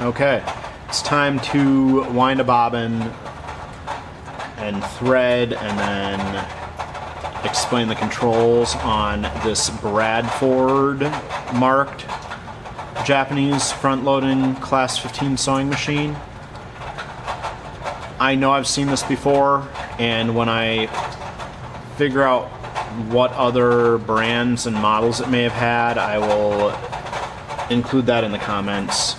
Okay, it's time to wind a bobbin and thread and then explain the controls on this Bradford marked Japanese front-loading class 15 sewing machine. I know I've seen this before, and when I figure out what other brands and models it may have had, I will include that in the comments.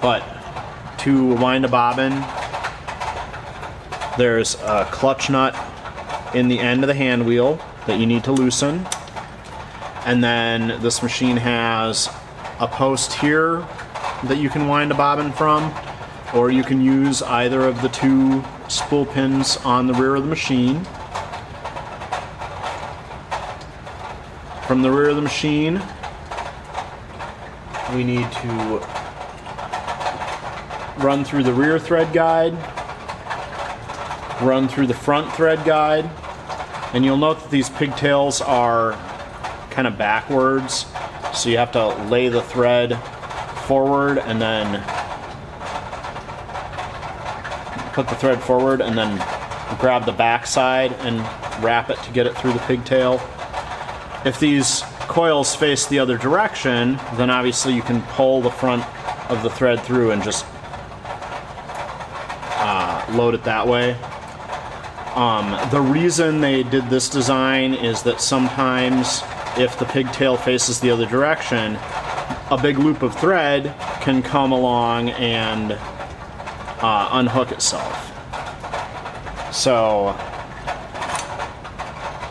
But to wind a bobbin, there's a clutch nut in the end of the hand wheel that you need to loosen. And then this machine has a post here that you can wind a bobbin from, or you can use either of the two spool pins on the rear of the machine. From the rear of the machine, we need to run through the rear thread guide, run through the front thread guide, and you'll note that these pigtails are kind of backwards, so you have to lay the thread forward and then put the thread forward and then grab the back side and wrap it to get it through the pigtail. If these coils face the other direction, then obviously you can pull the front of the thread through and just load it that way. The reason they did this design is that sometimes if the pigtail faces the other direction, a big loop of thread can come along and unhook itself. So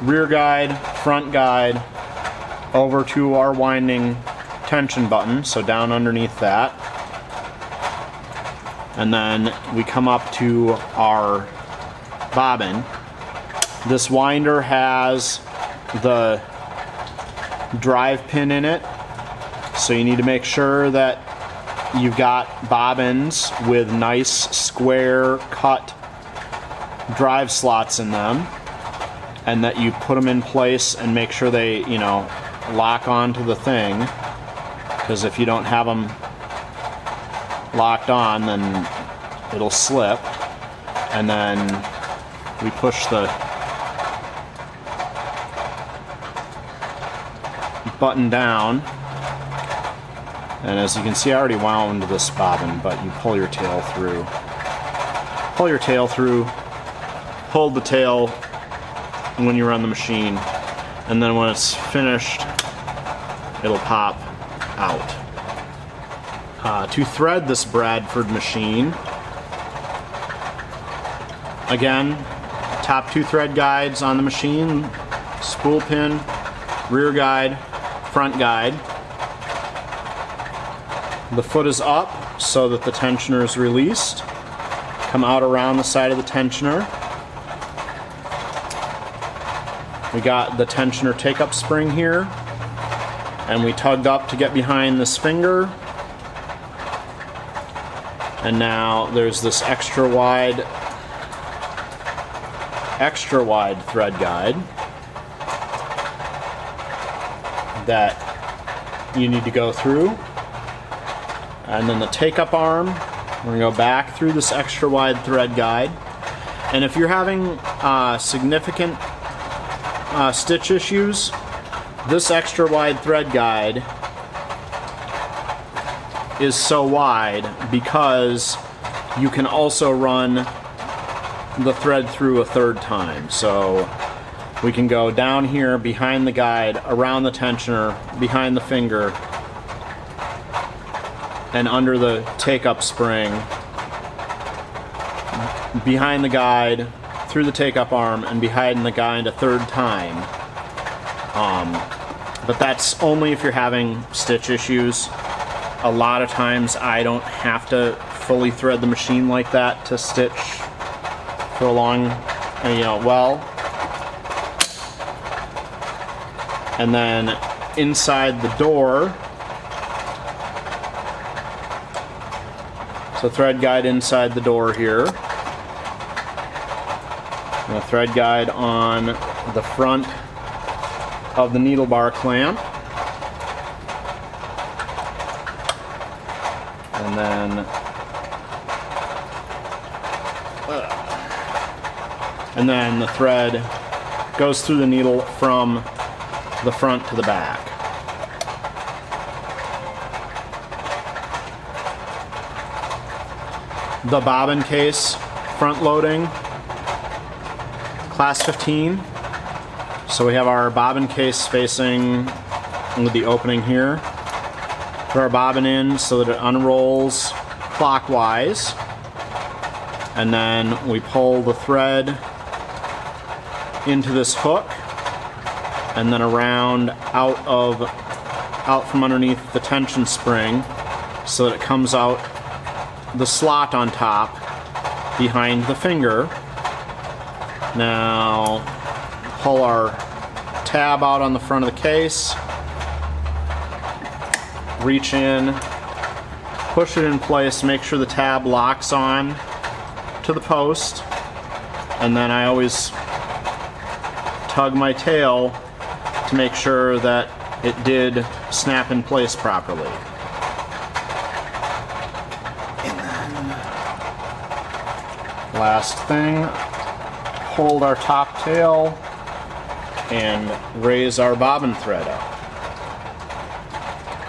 rear guide, front guide, over to our winding tension button, so down underneath that. And then we come up to our bobbin. This winder has the drive pin in it, so you need to make sure that you've got bobbins with nice square cut drive slots in them, and that you put them in place and make sure they, you know, lock onto the thing, because if you don't have them locked on, then it'll slip. And then we push the button down, and as you can see, I already wound this bobbin, but you pull your tail through, hold the tail when you run the machine, and then when it's finished, it'll pop out. To thread this Bradford machine, again, top two thread guides on the machine, spool pin, rear guide, front guide. The foot is up so that the tensioner is released. Come out around the side of the tensioner. We got the tensioner take-up spring here, and we tugged up to get behind this finger. And now there's this extra wide thread guide that you need to go through. And then the take-up arm, we're going to go back through this extra wide thread guide. And if you're having significant stitch issues, this extra wide thread guide is so wide because you can also run the thread through a third time. So we can go down here behind the guide, around the tensioner, behind the finger, and under the take-up spring, behind the guide, through the take-up arm, and behind the guide a third time. But that's only if you're having stitch issues. A lot of times I don't have to fully thread the machine like that to stitch for a long, well. And then inside the door, so thread guide inside the door here, and a thread guide on the front of the needle bar clamp. and then the thread goes through the needle from the front to the back. The bobbin case front loading, class 15. So we have our bobbin case facing with the opening here. Put our bobbin in so that it unrolls clockwise, and then we pull the thread into this hook and then around out from underneath the tension spring so that it comes out the slot on top behind the finger. Now pull our tab out on the front of the case, reach in, push it in place, make sure the tab locks on to the post, and then I always tug my tail to make sure that it did snap in place properly. And then last thing, hold our top tail and raise our bobbin thread up.